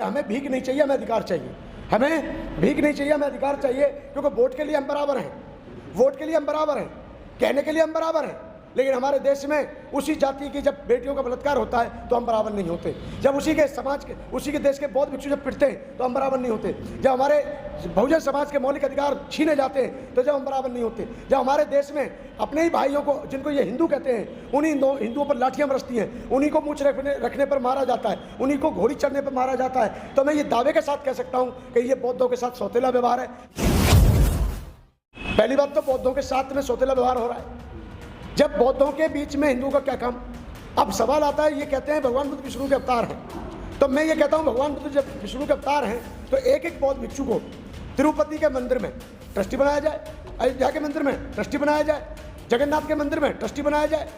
हमें भीख नहीं चाहिए, हमें अधिकार चाहिए। हमें भीख नहीं चाहिए, हमें अधिकार चाहिए, क्योंकि वोट के लिए हम बराबर हैं, वोट के लिए हम बराबर हैं, कहने के लिए हम बराबर हैं। लेकिन हमारे देश में उसी जाति की जब बेटियों का बलात्कार होता है तो हम बराबर नहीं होते। जब उसी के समाज के, उसी के देश के बौद्ध भिक्षु जब पिटते हैं तो हम बराबर नहीं होते। जब हमारे बहुजन समाज के मौलिक अधिकार छीने जाते हैं तो जब हम बराबर नहीं होते। जब हमारे देश में अपने ही भाइयों को, जिनको ये हिंदू कहते हैं, उन्हीं हिंदुओं पर लाठियां बरसती हैं, उन्हीं को मूंछ रखने पर मारा जाता है, उन्हीं को घोड़ी चढ़ने पर मारा जाता है, तो मैं ये दावे के साथ कह सकता हूँ कि ये बौद्धों के साथ सौतेला व्यवहार है। पहली बात तो बौद्धों के साथ में सौतेला व्यवहार हो रहा है। जब बौद्धों के बीच में हिंदुओं का क्या काम। अब सवाल आता है, ये कहते हैं भगवान बुद्ध विष्णु के अवतार हैं, तो मैं ये कहता हूँ भगवान बुद्ध जब विष्णु के अवतार हैं तो एक एक बौद्ध भिक्षु को तिरुपति के मंदिर में ट्रस्टी बनाया जाए, अयोध्या के मंदिर में ट्रस्टी बनाया जाए, जगन्नाथ के मंदिर में ट्रस्टी बनाया जाए,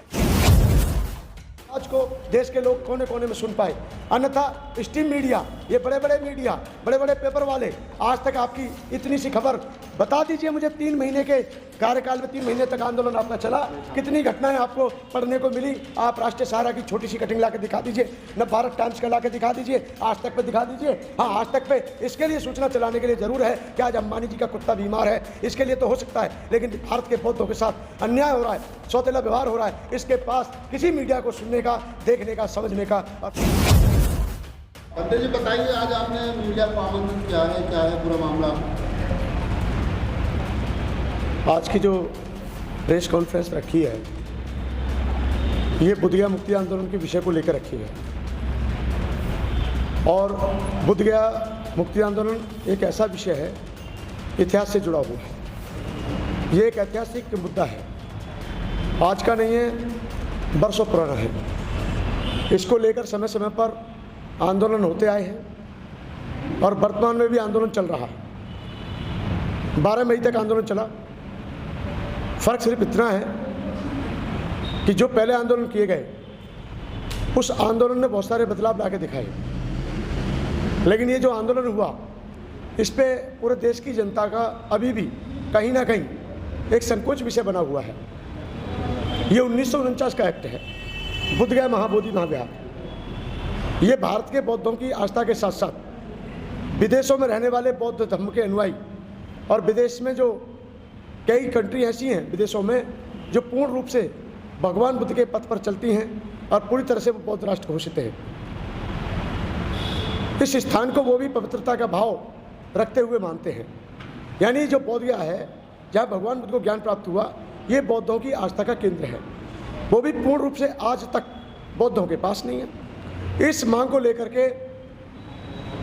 आज को देश के लोग कोने कोने में सुन पाए। अन्यथा स्ट्रीम मीडिया, ये बड़े बड़े मीडिया, बड़े बड़े पेपर वाले आज तक आपकी इतनी सी खबर बता दीजिए मुझे। 3 महीने के कार्यकाल में 3 महीने तक आंदोलन आपका चला, कितनी घटनाएं आपको पढ़ने को मिली। आप राष्ट्रीय सहारा की छोटी सी कटिंग ला के दिखा दीजिए, न भारत टाइम्स का ला के दिखा दीजिए, आज तक पे दिखा दीजिए। हाँ, आज तक पे इसके लिए सूचना चलाने के लिए जरूर है कि आज अंबानी जी का कुत्ता बीमार है, इसके लिए तो हो सकता है, लेकिन भारत के बौद्धों के साथ अन्याय हो रहा है, सौतेला व्यवहार हो रहा है, इसके पास किसी मीडिया को सुनने का, देखने का, समझने का। पंडित जी बताइए, आज आपने मीडिया को आमंत्रित किया है, क्या है पूरा मामला? आज की जो प्रेस कॉन्फ्रेंस रखी है, ये बुद्धगया मुक्ति आंदोलन के विषय को लेकर रखी है। और बुद्धगया मुक्ति आंदोलन एक ऐसा विषय है, इतिहास से जुड़ा हुआ है। ये एक ऐतिहासिक मुद्दा है, आज का नहीं है, बरसों पुराना है। इसको लेकर समय समय पर आंदोलन होते आए हैं और वर्तमान में भी आंदोलन चल रहा है। 12 मई तक आंदोलन चला। फर्क सिर्फ इतना है कि जो पहले आंदोलन किए गए, उस आंदोलन ने बहुत सारे बदलाव ला के दिखाए, लेकिन ये जो आंदोलन हुआ, इस पे पूरे देश की जनता का अभी भी कहीं ना कहीं एक संकोच विषय बना हुआ है। ये 1949 का एक्ट है, बुद्धगया महाबोधि महाविहार। ये भारत के बौद्धों की आस्था के साथ साथ विदेशों में रहने वाले बौद्ध धर्म के अनुयायी, और विदेश में जो कई कंट्री ऐसी हैं विदेशों में जो पूर्ण रूप से भगवान बुद्ध के पथ पर चलती हैं और पूरी तरह से वो बौद्ध राष्ट्र घोषित है। इस स्थान को वो भी पवित्रता का भाव रखते हुए मानते हैं। यानी जो बोधगया है, जहाँ भगवान बुद्ध को ज्ञान प्राप्त हुआ, ये बौद्धों की आस्था का केंद्र है। वो भी पूर्ण रूप से आज तक बौद्धों के पास नहीं है। इस मांग को लेकर के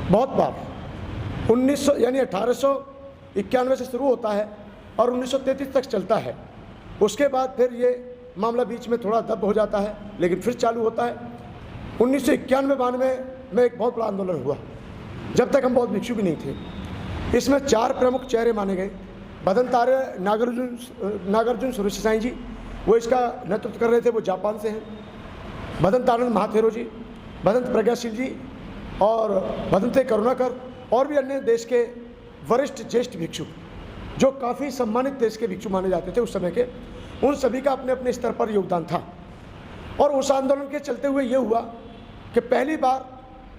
बहुत बार 1900 यानी 1891 से शुरू होता है और 1933 तक चलता है। उसके बाद फिर ये मामला बीच में थोड़ा दब हो जाता है, लेकिन फिर चालू होता है। 1991-92 में एक बहुत बड़ा आंदोलन हुआ, जब तक हम बौद्ध भिक्षु भी नहीं थे। इसमें 4 प्रमुख चेहरे माने गए। भदंत आर्य नागार्जुन सुरेशाई जी, वो इसका नेतृत्व कर रहे थे, वो जापान से हैं। भदंत आनंद महाथेरो जी, भदंत प्रज्ञाशील जी और भदंते करुणाकर, और भी अन्य देश के वरिष्ठ ज्येष्ठ भिक्षु जो काफ़ी सम्मानित देश के भिक्षु माने जाते थे उस समय के, उन सभी का अपने अपने स्तर पर योगदान था। और उस आंदोलन के चलते हुए ये हुआ कि पहली बार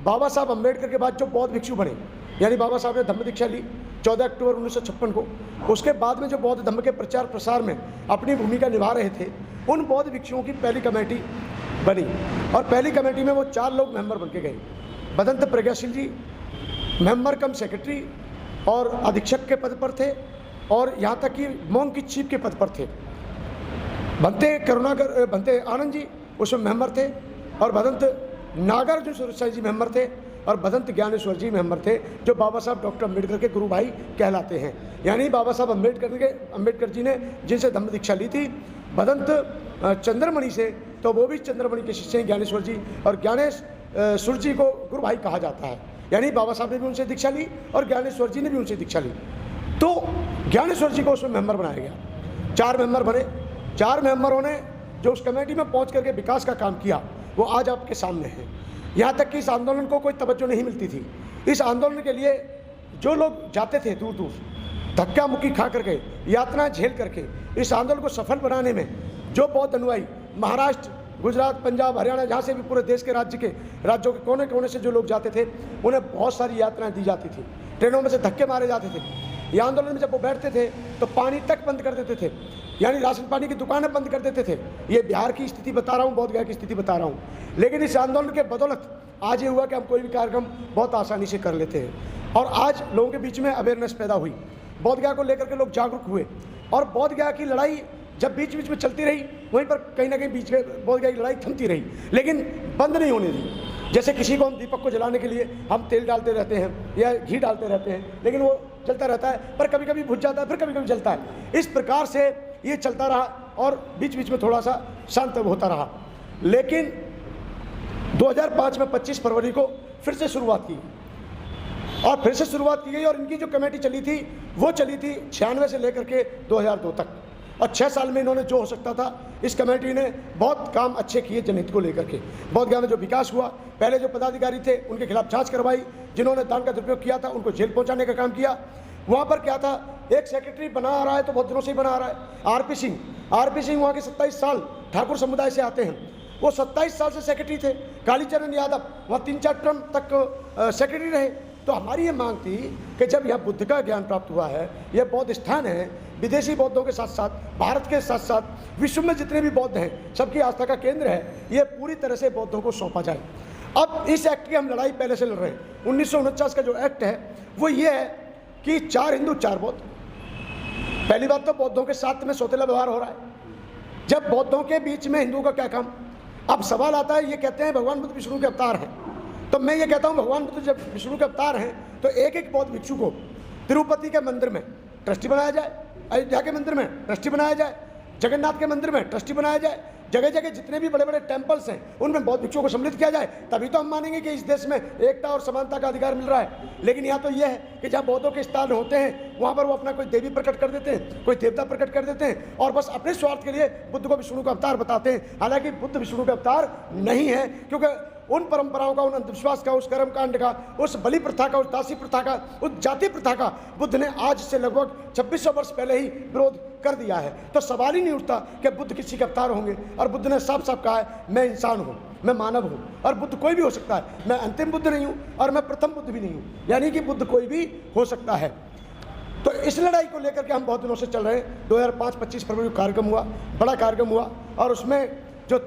बाबा साहब अम्बेडकर के बाद जो बौद्ध भिक्षु बने, यानी बाबा साहब ने धम्म दीक्षा ली 14 अक्टूबर 1956 को, उसके बाद में जो बौद्ध धम्म के प्रचार प्रसार में अपनी भूमिका निभा रहे थे, उन बौद्ध भिक्षुओं की पहली कमेटी बनी। और पहली कमेटी में वो 4 लोग मेंबर बन के गए। भदंत प्रज्ञाशील जी मेंबर कम सेक्रेटरी और अधीक्षक के पद पर थे, और यहाँ तक कि मोंग की चीफ के पद पर थे। भदंते आनंद जी उसमें मेंबर थे, और भदंत नागार्जुन सुरेशाई जी मेंबर थे, और भदंत ज्ञानेश्वर जी मेंबर थे, जो बाबा साहब डॉक्टर अम्बेडकर के गुरु भाई कहलाते हैं। यानी बाबा साहब अम्बेडकर जी ने जिनसे धम्म दीक्षा ली थी, भदंत चंद्रमणि से, तो वो भी चंद्रमणि के शिष्य हैं ज्ञानेश्वर जी, और ज्ञानेश्वर जी को गुरु भाई कहा जाता है। यानी बाबा साहब ने भी उनसे दीक्षा ली और ज्ञानेश्वर जी ने भी उनसे दीक्षा ली। तो ज्ञानेश्वर जी को उसमें मेंबर बनाया गया। 4 मेंबर बने। 4 मेंबरों ने जो उस कमेटी में पहुंच करके विकास का काम किया, वो आज आपके सामने है। यहाँ तक कि इस आंदोलन को कोई तवज्जो नहीं मिलती थी। इस आंदोलन के लिए जो लोग जाते थे दूर दूर, धक्का मुक्की खा करके, यातना झेल करके, इस आंदोलन को सफल बनाने में जो बौद्ध अनुयायी महाराष्ट्र, गुजरात, पंजाब, हरियाणा, जहाँ से भी पूरे देश के राज्यों के कोने कोने से जो लोग जाते थे, उन्हें बहुत सारी यात्राएं दी जाती थी। ट्रेनों में से धक्के मारे जाते थे। ये आंदोलन में जब वो बैठते थे तो पानी तक बंद कर देते थे, यानी राशन पानी की दुकानें बंद कर देते थे। ये बिहार की स्थिति बता रहा हूँ, बोधगया की स्थिति बता रहा हूँ। लेकिन इस आंदोलन के बदौलत आज ये हुआ कि हम कोई भी कार्यक्रम बहुत आसानी से कर लेते हैं, और आज लोगों के बीच में अवेयरनेस पैदा हुई। बोधगया को लेकर के लोग जागरूक हुए, और बोधगया की लड़ाई जब बीच बीच में चलती रही, वहीं पर कहीं ना कहीं बीच में बोधगया की लड़ाई थमती रही, लेकिन बंद नहीं होने दी। जैसे किसी को हम दीपक को जलाने के लिए हम तेल डालते रहते हैं या घी डालते रहते हैं, लेकिन वो जलता रहता है, पर कभी कभी बुझ जाता है, फिर कभी कभी जलता है। इस प्रकार से ये चलता रहा और बीच बीच में थोड़ा सा शांत होता रहा। लेकिन 2005 में 25 फरवरी को फिर से शुरुआत की, और फिर से शुरुआत की गई, और इनकी जो कमेटी चली थी वो चली थी 96 से लेकर के 2002 तक, और 6 साल में इन्होंने जो हो सकता था, इस कमेटी ने बहुत काम अच्छे किए जनहित को लेकर के। बोधगया में जो विकास हुआ, पहले जो पदाधिकारी थे उनके खिलाफ जांच करवाई, जिन्होंने दान का दुरुपयोग किया था उनको जेल पहुंचाने का काम किया। वहाँ पर क्या था, एक सेक्रेटरी बना आ रहा है तो बहुत दिनों से ही बना आ रहा है, आरपी सिंह वहाँ के 27 साल ठाकुर समुदाय से आते हैं, वो 27 साल से सेक्रेटरी थे। कालीचरण यादव वहाँ 3-4 टर्म तक सेक्रेटरी रहे। तो हमारी ये मांग थी कि जब यह बुद्ध का ज्ञान प्राप्त हुआ है, यह बौद्ध स्थान है, विदेशी बौद्धों के साथ साथ भारत के साथ साथ विश्व में जितने भी बौद्ध हैं सबकी आस्था का केंद्र है, ये पूरी तरह से बौद्धों को सौंपा जाए। अब इस एक्ट की हम लड़ाई पहले से लड़ रहे हैं। 1949 का जो एक्ट है वो ये है कि 4 हिंदू 4 बौद्ध। पहली बात तो बौद्धों के साथ में सौतेला व्यवहार हो रहा है, जब बौद्धों के बीच में हिंदुओं का क्या काम। अब सवाल आता है, ये कहते हैं भगवान बुद्ध विष्णु के अवतार हैं, तो मैं ये कहता हूँ भगवान बुद्ध जब विष्णु के अवतार हैं तो एक एक बौद्ध भिक्षु को तिरुपति के मंदिर में ट्रस्टी बनाया जाए, अयोध्या के मंदिर में ट्रस्टी बनाया जाए, जगन्नाथ के मंदिर में ट्रस्टी बनाया जाए, जगह जगह जितने भी बड़े बड़े टेम्पल्स हैं उनमें बौद्ध भिक्षुओं को सम्मिलित किया जाए, तभी तो हम मानेंगे कि इस देश में एकता और समानता का अधिकार मिल रहा है। लेकिन यहाँ तो यह है कि जहाँ बौद्धों के स्थान होते हैं वहाँ पर वो अपना कोई देवी प्रकट कर देते हैं, कोई देवता प्रकट कर देते हैं, और बस अपने स्वार्थ के लिए बुद्ध को विष्णु का अवतार बताते हैं। हालांकि बुद्ध विष्णु का अवतार नहीं है, क्योंकि उन परंपराओं का, उन अंधविश्वास का, उस कर्म कांड का, उस बलि प्रथा का, उस दासी प्रथा का, उस जाति प्रथा का बुद्ध ने आज से लगभग 2600 वर्ष पहले ही विरोध कर दिया है। तो सवाल ही नहीं उठता कि बुद्ध किसी के अवतार होंगे, और बुद्ध ने साफ साफ कहा है, मैं इंसान हूँ, मैं मानव हूँ, और बुद्ध कोई भी हो सकता है। मैं अंतिम बुद्ध नहीं हूँ और मैं प्रथम बुद्ध भी नहीं हूँ, यानी कि बुद्ध कोई भी हो सकता है। तो इस लड़ाई को लेकर के हम बहुत दिनों से चल रहे हैं। 2005 25 फरवरी को कार्यक्रम हुआ, बड़ा कार्यक्रम हुआ, और उसमें जो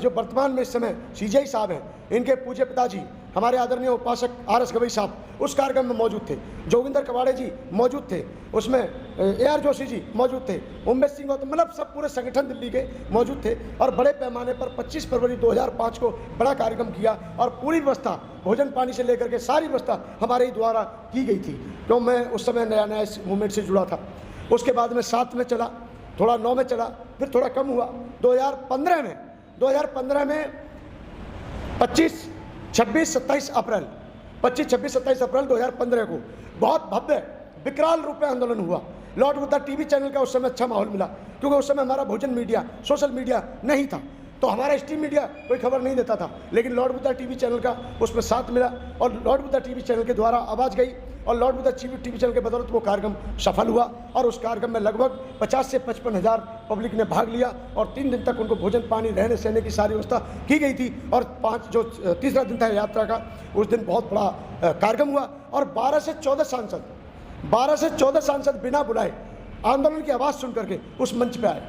वर्तमान में इस समय सीजेआई साहब हैं, इनके पूज्य पिताजी हमारे आदरणीय उपासक RS गवई साहब उस कार्यक्रम में मौजूद थे, जोगिंदर कवाड़े जी मौजूद थे, उसमें AR जोशी जी मौजूद थे, उमेश सिंह गौतम, मतलब सब पूरे संगठन दिल्ली के मौजूद थे, और बड़े पैमाने पर 25 फरवरी 2005 को बड़ा कार्यक्रम किया, और पूरी व्यवस्था भोजन पानी से लेकर के सारी व्यवस्था हमारे ही द्वारा की गई थी। तो मैं उस समय नया नया इस मूवमेंट से जुड़ा था। उसके बाद में 7 में चला, थोड़ा 9 में चला, फिर थोड़ा कम हुआ। 2015 में 25, 26, 27 अप्रैल 2015 को बहुत भव्य विकराल रूप में आंदोलन हुआ। लॉर्ड बुद्धा टीवी चैनल का उस समय अच्छा माहौल मिला, क्योंकि उस समय हमारा भोजन मीडिया, सोशल मीडिया नहीं था, तो हमारा स्ट्रीम मीडिया कोई खबर नहीं देता था, लेकिन लॉर्ड बुद्धा टीवी चैनल का उसमें साथ मिला, और लॉर्ड बुद्धा टीवी चैनल के द्वारा आवाज़ गई, और लॉर्ड बुद्धा टीवी चैनल के बदौलत वो कार्यक्रम सफल हुआ, और उस कार्यक्रम में लगभग 50 से 55 हज़ार पब्लिक ने भाग लिया, और 3 दिन तक उनको भोजन पानी रहने सहने की सारी व्यवस्था की गई थी। और तीसरा दिन था यात्रा का, उस दिन बहुत बड़ा कार्यक्रम हुआ, और 12 से 14 सांसद बिना बुलाए आंदोलन की आवाज़ सुन करके उस मंच पर आए,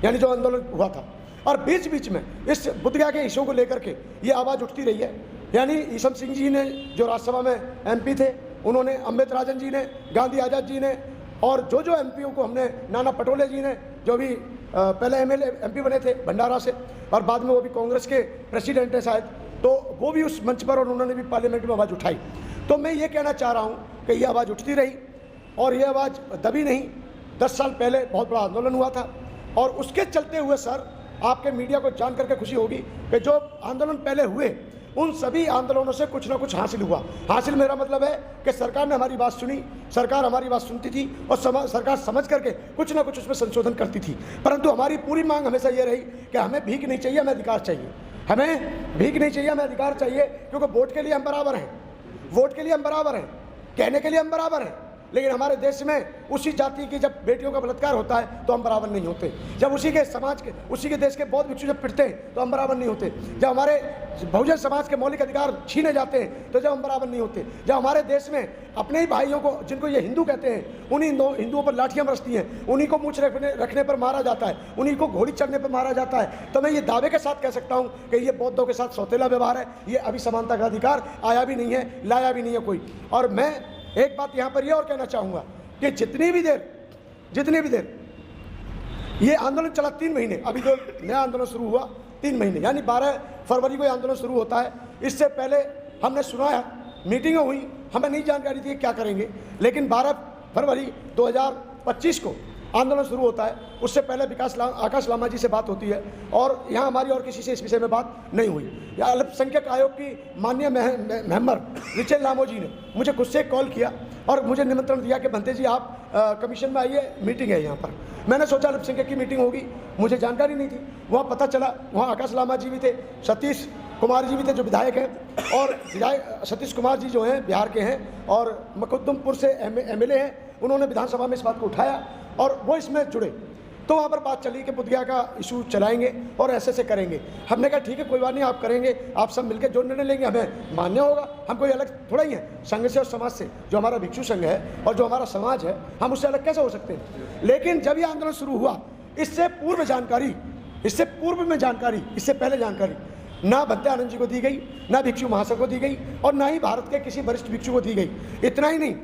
यानी जो आंदोलन हुआ था। और बीच बीच में इस बुद्धगया के इशू को लेकर के ये आवाज़ उठती रही है, यानी ईशम सिंह जी ने जो राज्यसभा में MP थे, उन्होंने, अमृत राजन जी ने, गांधी आज़ाद जी ने, और जो MPओं को हमने, नाना पटोले जी ने, जो भी पहले MP बने थे भंडारा से, और बाद में वो भी कांग्रेस के प्रेसिडेंट हैं शायद, तो वो भी उस मंच पर, और उन्होंने भी पार्लियामेंट में आवाज़ उठाई। तो मैं ये कहना चाह रहा हूँ कि ये आवाज़ उठती रही, और ये आवाज़ दबी नहीं। 10 साल पहले बहुत बड़ा आंदोलन हुआ था, और उसके चलते हुए सर आपके मीडिया को जान करके खुशी होगी कि जो आंदोलन पहले हुए उन सभी आंदोलनों से कुछ ना कुछ हासिल हुआ। हासिल मेरा मतलब है कि सरकार ने हमारी बात सुनी, सरकार हमारी बात सुनती थी, और सरकार समझ करके कुछ ना कुछ उसमें संशोधन करती थी। परंतु हमारी पूरी मांग हमेशा ये रही कि हमें भीख नहीं चाहिए, हमें अधिकार चाहिए। हमें भीख नहीं चाहिए, हमें अधिकार चाहिए, क्योंकि वोट के लिए हम बराबर हैं, वोट के लिए हम बराबर हैं, कहने के लिए हम बराबर हैं, लेकिन हमारे देश में उसी जाति की जब बेटियों का बलात्कार होता है तो हम बराबर नहीं होते। जब उसी के समाज के, उसी के देश के बौद्ध भिक्षु जब पिटते हैं तो हम बराबर नहीं होते। जब हमारे बहुजन समाज के मौलिक अधिकार छीने जाते हैं तो जब हम बराबर नहीं होते। जब हमारे देश में अपने ही भाइयों को, जिनको ये हिंदू कहते हैं, उन्हीं हिंदुओं पर लाठियां बरसती हैं, उन्हीं को मूंछ रखने पर मारा जाता है, उन्हीं को घोड़ी चढ़ने पर मारा जाता है, तो मैं ये दावे के साथ कह सकता हूँ कि ये बौद्धों के साथ सौतेला व्यवहार है। ये अभी समानता का अधिकार आया भी नहीं है, लाया भी नहीं है कोई। और मैं एक बात यहाँ पर यह और कहना चाहूँगा कि जितनी भी देर ये आंदोलन चला 3 महीने, अभी जो नया आंदोलन शुरू हुआ 3 महीने, यानी 12 फरवरी को ये आंदोलन शुरू होता है। इससे पहले हमने सुनाया, मीटिंगें हुई, हमें नहीं जानकारी थी क्या करेंगे, लेकिन 12 फरवरी 2025 को आंदोलन शुरू होता है। उससे पहले आकाश लामा जी से बात होती है और यहाँ हमारी और किसी से इस विषय में बात नहीं हुई। या अल्पसंख्यक आयोग की माननीय मेंबर रिचल लामो जी ने मुझे खुद से कॉल किया और मुझे निमंत्रण दिया कि भंते जी आप कमीशन में आइए, मीटिंग है यहाँ पर। मैंने सोचा अल्पसंख्यक की मीटिंग होगी, मुझे जानकारी नहीं थी। वहाँ पता चला वहाँ आकाश लामा जी भी थे, सतीश कुमार जी भी थे जो विधायक हैं, और सतीश कुमार जी जो हैं बिहार के हैं और मकुदुमपुर से MLA हैं। उन्होंने विधानसभा में इस बात को उठाया और वो इसमें जुड़े। तो वहाँ पर बात चली कि बुद्धगया का इशू चलाएंगे और ऐसे करेंगे। हमने कहा ठीक है, कोई बात नहीं, आप करेंगे, आप सब मिलकर जो निर्णय लेंगे हमें मान्य होगा। हम कोई अलग थोड़ा ही है संघ से और समाज से। जो हमारा भिक्षु संघ है और जो हमारा समाज है, हम उससे अलग कैसे हो सकते हैं। लेकिन जब ये आंदोलन शुरू हुआ, इससे पूर्व में जानकारी, इससे पहले जानकारी ना भंते आनंद जी को दी गई, ना भिक्षु महासंघ को दी गई और ना ही भारत के किसी वरिष्ठ भिक्षु को दी गई। इतना ही नहीं,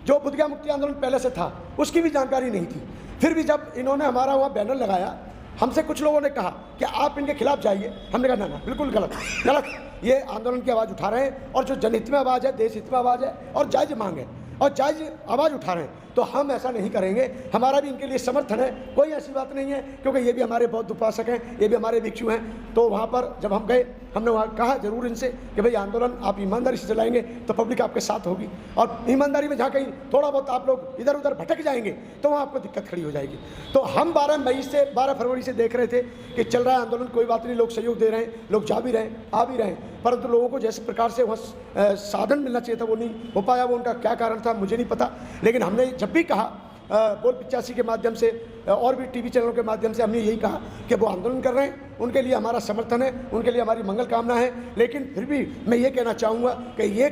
जो बुद्धगया मुक्ति आंदोलन पहले से था उसकी भी जानकारी नहीं थी। फिर भी जब इन्होंने हमारा वहाँ बैनर लगाया, हमसे कुछ लोगों ने कहा कि आप इनके खिलाफ जाइए। हमने कहा ना, बिल्कुल गलत। ये आंदोलन की आवाज़ उठा रहे हैं और जो जनहित में आवाज़ है, देश हित में आवाज़ है और जायज़ मांग है और जायज़ आवाज़ उठा रहे हैं, तो हम ऐसा नहीं करेंगे। हमारा भी इनके लिए समर्थन है, कोई ऐसी बात नहीं है, क्योंकि ये भी हमारे बौद्ध उपासक हैं, ये भी हमारे भिक्षु हैं। तो वहाँ पर जब हम गए, हमने वहाँ कहा जरूर इनसे कि भाई आंदोलन आप ईमानदारी से चलाएंगे तो पब्लिक आपके साथ होगी, और ईमानदारी में जहाँ कहीं थोड़ा बहुत आप लोग इधर उधर भटक जाएंगे तो वहाँ आपको दिक्कत खड़ी हो जाएगी। तो हम 12 फरवरी से देख रहे थे कि चल रहा है आंदोलन, कोई बात नहीं, लोग सहयोग दे रहे हैं, लोग जा भी रहे हैं, आ भी रहे हैं, परंतु लोगों को जैसे प्रकार से वहाँ साधन मिलना चाहिए था वो नहीं हो पाया। वो उनका क्या कारण था मुझे नहीं पता, लेकिन हमने जब भी कहा बोल 85 के माध्यम से और भी टीवी चैनलों के माध्यम से हमने यही कहा कि वो आंदोलन कर रहे हैं, उनके लिए हमारा समर्थन है, उनके लिए हमारी मंगल कामना है। लेकिन फिर भी मैं ये कहना चाहूँगा कि ये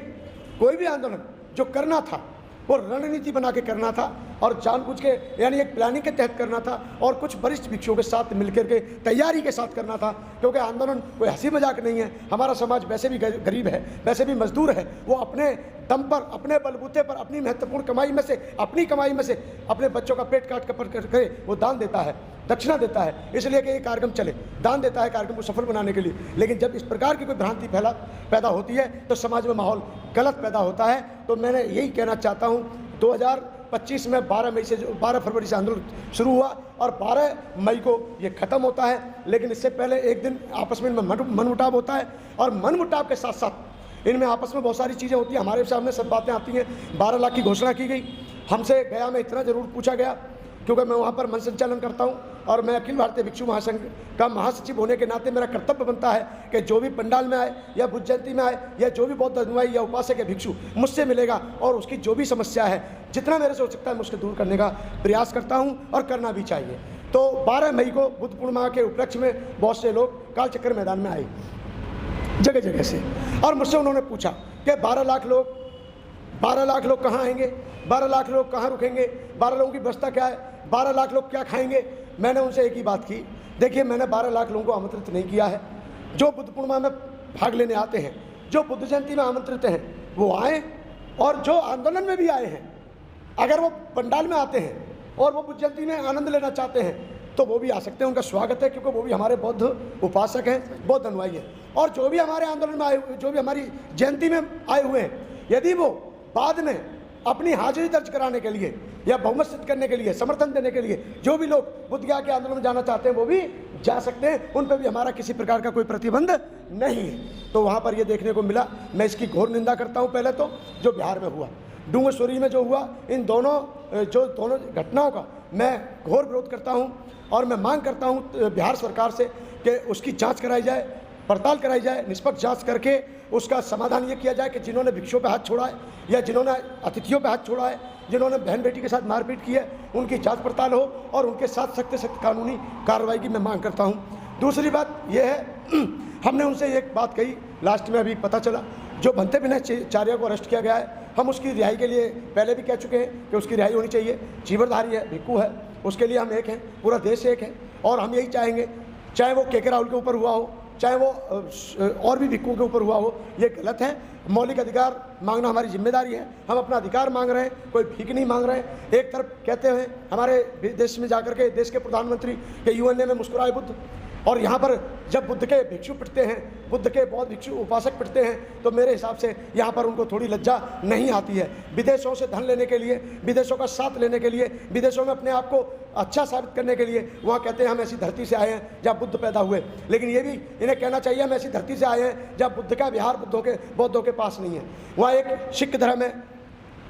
कोई भी आंदोलन जो करना था वो रणनीति बना के करना था और जानबूझ के, यानी एक प्लानिंग के तहत करना था और कुछ वरिष्ठ भिक्षुओं के साथ मिलकर के तैयारी के साथ करना था। क्योंकि आंदोलन कोई हंसी मजाक नहीं है। हमारा समाज वैसे भी गरीब है, वैसे भी मजदूर है, वो अपने दम पर, अपने बलबूते पर, अपनी महत्वपूर्ण कमाई में से, अपनी कमाई में से अपने बच्चों का पेट काट करके वो दान देता है, दक्षिणा देता है, इसलिए कि ये कार्यक्रम चले, दान देता है कार्यक्रम को सफल बनाने के लिए। लेकिन जब इस प्रकार की कोई भ्रांति पैदा होती है तो समाज में माहौल गलत पैदा होता है। तो मैंने यही कहना चाहता हूँ, 2025 में 12 फरवरी से आंदोलन शुरू हुआ और 12 मई को ये ख़त्म होता है। लेकिन इससे पहले एक दिन आपस में मनमुटाव होता है और मनमुटाव के साथ साथ इनमें आपस में बहुत सारी चीज़ें होती हैं, हमारे सामने सब बातें आती हैं। 12 लाख की घोषणा की गई। हमसे गया में इतना ज़रूर पूछा गया, क्योंकि मैं वहाँ पर मन संचालन करता हूँ और मैं अखिल भारतीय भिक्षु महासंघ का महासचिव होने के नाते मेरा कर्तव्य बनता है कि जो भी पंडाल में आए या बुद्ध जयंती में आए या जो भी बौद्ध अनुयायी या उपासक या भिक्षु मुझसे मिलेगा और उसकी जो भी समस्या है, जितना मेरे से हो सकता है मैं उसको दूर करने का प्रयास करता हूँ और करना भी चाहिए। तो 12 मई को बुद्ध पूर्णिमा के उपलक्ष्य में बहुत से लोग काल चक्र मैदान में आए जगह जगह से, और मुझसे उन्होंने पूछा कि 12 लाख लोग कहाँ आएंगे, 12 लाख लोग कहाँ रुकेंगे, 12 लोगों की व्यवस्था क्या है, 12 लाख लोग क्या खाएंगे। मैंने उनसे एक ही बात की, देखिए मैंने 12 लाख लोगों को आमंत्रित नहीं किया है। जो बुद्ध पूर्णिमा में भाग लेने आते हैं, जो बुद्ध जयंती में आमंत्रित हैं वो आए, और जो आंदोलन में भी आए हैं, अगर वो पंडाल में आते हैं और वो बुद्ध जयंती में आनंद लेना चाहते हैं तो वो भी आ सकते हैं, उनका स्वागत है, क्योंकि वो भी हमारे बौद्ध उपासक हैं, बौद्ध अनुयायी हैं। और जो भी हमारे आंदोलन में आए हुए, जो भी हमारी जयंती में आए हुए हैं, यदि वो बाद में अपनी हाजिरी दर्ज कराने के लिए या बहुमत सिद्ध करने के लिए, समर्थन देने के लिए जो भी लोग बुद्धगया के आंदोलन में जाना चाहते हैं वो भी जा सकते हैं, उन पर भी हमारा किसी प्रकार का कोई प्रतिबंध नहीं है। तो वहाँ पर ये देखने को मिला। मैं इसकी घोर निंदा करता हूँ। पहले तो जो बिहार में हुआ, डूंगरसोरी में जो हुआ, इन दोनों घटनाओं का मैं घोर विरोध करता हूँ और मैं मांग करता हूँ बिहार सरकार से कि उसकी जाँच कराई जाए, पड़ताल कराई जाए, निष्पक्ष जाँच करके उसका समाधान ये किया जाए कि जिन्होंने भिक्षुओं पे हाथ छोड़ा है या जिन्होंने अतिथियों पे हाथ छोड़ा है, जिन्होंने बहन बेटी के साथ मारपीट की है, उनकी जांच पड़ताल हो और उनके साथ सख्त से सख्त कानूनी कार्रवाई की मैं मांग करता हूँ। दूसरी बात यह है, हमने उनसे एक बात कही, लास्ट में अभी पता चला जो भंते विनयचार्य को अरेस्ट किया गया है, हम उसकी रिहाई के लिए पहले भी कह चुके हैं कि उसकी रिहाई होनी चाहिए। चीवरधारी है, भिक्खू है, उसके लिए हम एक हैं, पूरा देश एक है और हम यही चाहेंगे, चाहे वो के राहुल के ऊपर हुआ हो, चाहे वो और भी भिक्खुओं के ऊपर हुआ हो, ये गलत है। मौलिक अधिकार मांगना हमारी जिम्मेदारी है, हम अपना अधिकार मांग रहे हैं, कोई भीख नहीं मांग रहे हैं। एक तरफ कहते हैं हमारे देश में जाकर के देश के प्रधानमंत्री के यूएनए में मुस्कुराए बुद्ध, और यहाँ पर जब बुद्ध के भिक्षु पिटते हैं, बुद्ध के बौद्ध भिक्षु उपासक पिटते हैं, तो मेरे हिसाब से यहाँ पर उनको थोड़ी लज्जा नहीं आती है। विदेशों से धन लेने के लिए, विदेशों का साथ लेने के लिए, विदेशों में अपने आप को अच्छा साबित करने के लिए वहाँ कहते हैं हम ऐसी धरती से आए हैं जहाँ बुद्ध पैदा हुए। लेकिन ये भी इन्हें कहना चाहिए हम ऐसी धरती से आए हैं जहाँ बुद्ध का विहार बौद्धों के पास नहीं है। वहाँ एक सिख धर्म है,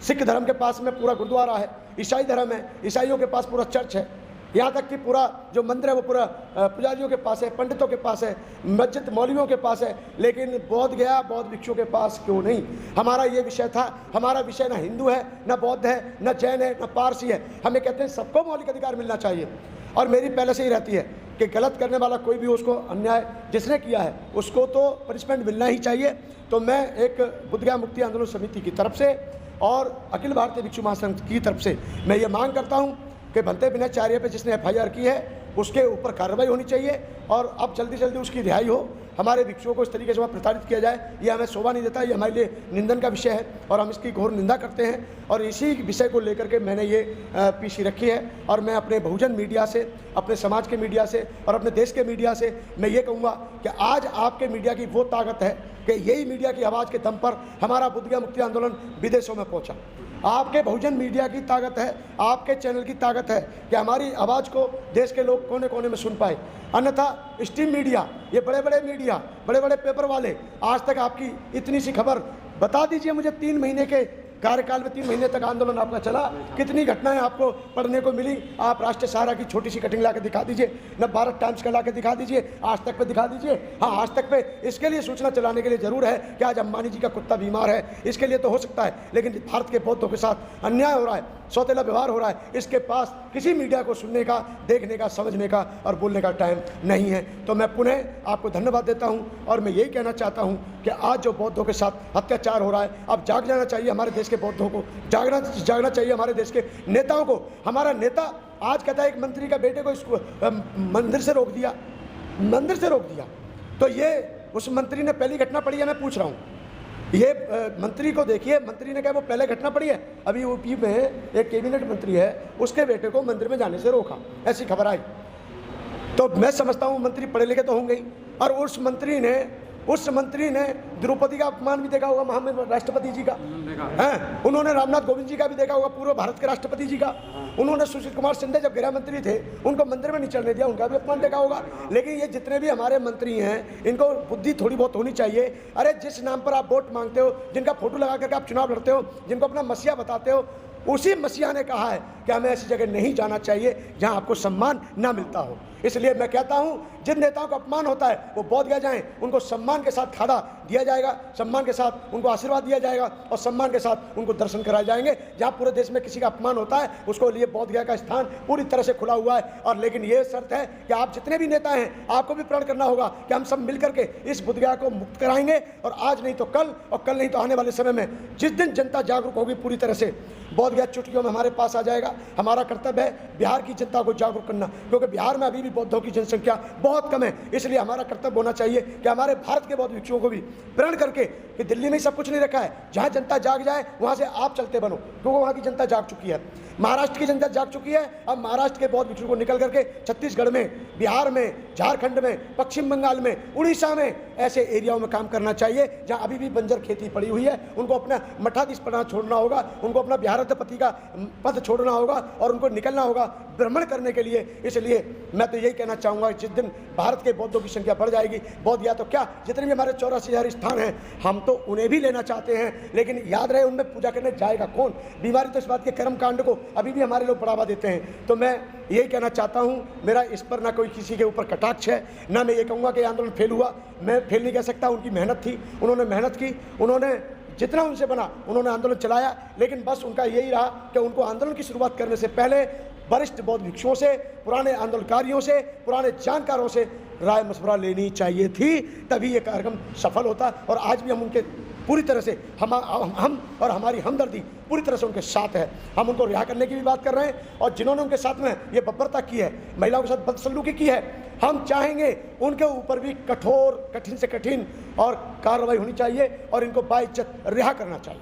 सिख धर्म के पास में पूरा गुरुद्वारा है। ईसाई धर्म है, ईसाइयों के पास पूरा चर्च है। यहाँ तक कि पूरा जो मंदिर है वो पूरा पुजारियों के पास है, पंडितों के पास है, मस्जिद मौलवियों के पास है। लेकिन बौद्ध गया, बौद्ध भिक्षुओं के पास क्यों नहीं? हमारा ये विषय था। हमारा विषय ना हिंदू है, ना बौद्ध है, ना जैन है, ना पारसी है। हमें कहते हैं सबको मौलिक अधिकार मिलना चाहिए। और मेरी पहले से ही रहती है कि गलत करने वाला कोई भी, उसको अन्याय जिसने किया है उसको तो पनिशमेंट मिलना ही चाहिए। तो मैं एक बुद्धगया मुक्ति आंदोलन समिति की तरफ से और अखिल भारतीय भिक्षु महासंघ की तरफ से मैं ये मांग करता हूँ कि भंते विनयचार्य पे जिसने FIR की है उसके ऊपर कार्रवाई होनी चाहिए और अब जल्दी जल्दी उसकी रिहाई हो। हमारे भिक्षुओं को इस तरीके से वहाँ प्रताड़ित किया जाए, ये हमें शोभा नहीं देता, ये हमारे लिए निंदन का विषय है और हम इसकी घोर निंदा करते हैं। और इसी विषय को लेकर के मैंने ये पीसी रखी है और मैं अपने बहुजन मीडिया से, अपने समाज के मीडिया से और अपने देश के मीडिया से मैं ये कहूँगा कि आज आपके मीडिया की वो ताकत है कि यही मीडिया की आवाज़ के दम पर हमारा बुद्धगया मुक्ति आंदोलन विदेशों में पहुँचा। आपके बहुजन मीडिया की ताकत है, आपके चैनल की ताकत है कि हमारी आवाज़ को देश के लोग कोने कोने में सुन पाए। अन्यथा स्ट्रीम मीडिया, ये बड़े बड़े मीडिया, बड़े बड़े पेपर वाले आज तक आपकी इतनी सी खबर बता दीजिए मुझे, 3 महीने के कार्यकाल में 3 महीने तक आंदोलन आपका चला, कितनी घटनाएं आपको पढ़ने को मिली? आप राष्ट्रीय सहारा की छोटी सी कटिंग ला के दिखा दीजिए, न भारत टाइम्स का ला के दिखा दीजिए, आज तक पे दिखा दीजिए। हाँ, आज तक पे इसके लिए सूचना चलाने के लिए जरूर है कि आज अंबानी जी का कुत्ता बीमार है, इसके लिए तो हो सकता है। लेकिन भारत के बौद्धों के साथ अन्याय हो रहा है, सौतेला व्यवहार हो रहा है, इसके पास किसी मीडिया को सुनने का, देखने का, समझने का और बोलने का टाइम नहीं है। तो मैं पुनः आपको धन्यवाद देता हूँ और मैं यही कहना चाहता हूँ कि आज जो बौद्धों के साथ अत्याचार हो रहा है, अब जाग जाना चाहिए हमारे देश के बौद्धों को, जागना चाहिए हमारे देश के नेताओं को। हमारा नेता आज कहता है एक मंत्री का बेटे को मंदिर से रोक दिया, मंदिर से रोक दिया। तो ये उस मंत्री ने पहली घटना पढ़ी है, मैं पूछ रहा हूँ, ये मंत्री को देखिए, मंत्री ने कहा वो पहले घटना पड़ी है। अभी यूपी में एक कैबिनेट मंत्री है, उसके बेटे को मंदिर में जाने से रोका, ऐसी खबर आई। तो मैं समझता हूँ मंत्री पढ़े लिखे तो होंगे ही, और उस मंत्री ने द्रौपदी का अपमान भी देखा होगा, महामहिम राष्ट्रपति जी का है, उन्होंने रामनाथ कोविंद जी का भी देखा होगा, पूर्व भारत के राष्ट्रपति जी का। उन्होंने सुशील कुमार शिंदे जब गृह मंत्री थे उनको मंदिर में नहीं चलने दिया, उनका भी अपमान देखा होगा। लेकिन ये जितने भी हमारे मंत्री हैं, इनको बुद्धि थोड़ी बहुत होनी चाहिए। अरे जिस नाम पर आप वोट मांगते हो, जिनका फोटो लगा करके आप चुनाव लड़ते हो, जिनको अपना मसीहा बताते हो, उसी मसीहा ने कहा है कि हमें ऐसी जगह नहीं जाना चाहिए जहां आपको सम्मान ना मिलता हो। इसलिए मैं कहता हूं जिन नेताओं का अपमान होता है वो बोधगया जाएं, उनको सम्मान के साथ खाड़ा दिया जाएगा, सम्मान के साथ उनको आशीर्वाद दिया जाएगा और सम्मान के साथ उनको दर्शन कराए जाएंगे। जहां पूरे देश में किसी का अपमान होता है उसको लिए बोधगया का स्थान पूरी तरह से खुला हुआ है। और लेकिन ये शर्त है कि आप जितने भी नेता हैं, आपको भी प्रण करना होगा कि हम सब मिलकर के इस बोधगया को मुक्त कराएंगे। और आज नहीं तो कल, और कल नहीं तो आने वाले समय में जिस दिन जनता जागरूक होगी पूरी तरह से, बोधगया चुटकियों में हमारे पास आ जाएगा। हमारा कर्तव्य है बिहार की जनता को जागरूक करना, क्योंकि बिहार में अभी भी बौद्धों की जनसंख्या बहुत कम है। इसलिए हमारा कर्तव्य होना चाहिए कि हमारे भारत के बौद्ध भिक्षुओं को भी प्रण करके कि दिल्ली में सब कुछ नहीं रखा है, जहां जनता जाग जाए वहां से आप चलते बनो, क्योंकि वहां की जनता जाग चुकी है। महाराष्ट्र की जनता जाग चुकी है। अब महाराष्ट्र के बौद्ध भिक्षुओं को निकल करके छत्तीसगढ़ में, बिहार में, झारखंड में, पश्चिम बंगाल में, उड़ीसा में ऐसे एरियाओं में काम करना चाहिए जहां अभी भी बंजर खेती पड़ी हुई है। उनको अपना मठाधीशपना छोड़ना होगा, उनको अपना बिहाराधिपति का पद छोड़ना होगा और उनको निकलना होगा भ्रमण करने के लिए। इसलिए मैं तो यही कहना चाहूँगा, जिस दिन भारत के बौद्धों की संख्या बढ़ जाएगी, बौद्ध या तो क्या जितने भी हमारे 84,000 स्थान हैं, हम तो उन्हें भी लेना चाहते हैं। लेकिन याद रहे उनमें पूजा करने जाएगा कौन? बीमारी तो इस बात के कर्म कांड को अभी भी हमारे लोग बढ़ावा देते हैं। तो मैं यही कहना चाहता हूँ, मेरा इस पर ना कोई किसी के ऊपर कटाक्ष है। ना मैं ये कहूँगा कि आंदोलन फेल हुआ, मैं फेल नहीं कह सकता। उनकी मेहनत थी, उन्होंने मेहनत की, उन्होंने जितना उनसे बना उन्होंने आंदोलन चलाया। लेकिन बस उनका यही रहा कि उनको आंदोलन की शुरुआत करने से पहले वरिष्ठ बौद्ध भिक्षुओं से, पुराने आंदोलनकारियों से, पुराने जानकारों से राय मशवरा लेनी चाहिए थी, तभी ये कार्यक्रम सफल होता। और आज भी हम उनके पूरी तरह से हम और हमारी हमदर्दी पूरी तरह से उनके साथ है। हम उनको रिहा करने की भी बात कर रहे हैं, और जिन्होंने उनके साथ में ये बर्बरता की है, महिलाओं के साथ बदसलूकी की है, हम चाहेंगे उनके ऊपर भी कठोर, कठिन से कठिन और कार्रवाई होनी चाहिए और इनको बाइज्जत रिहा करना चाहिए।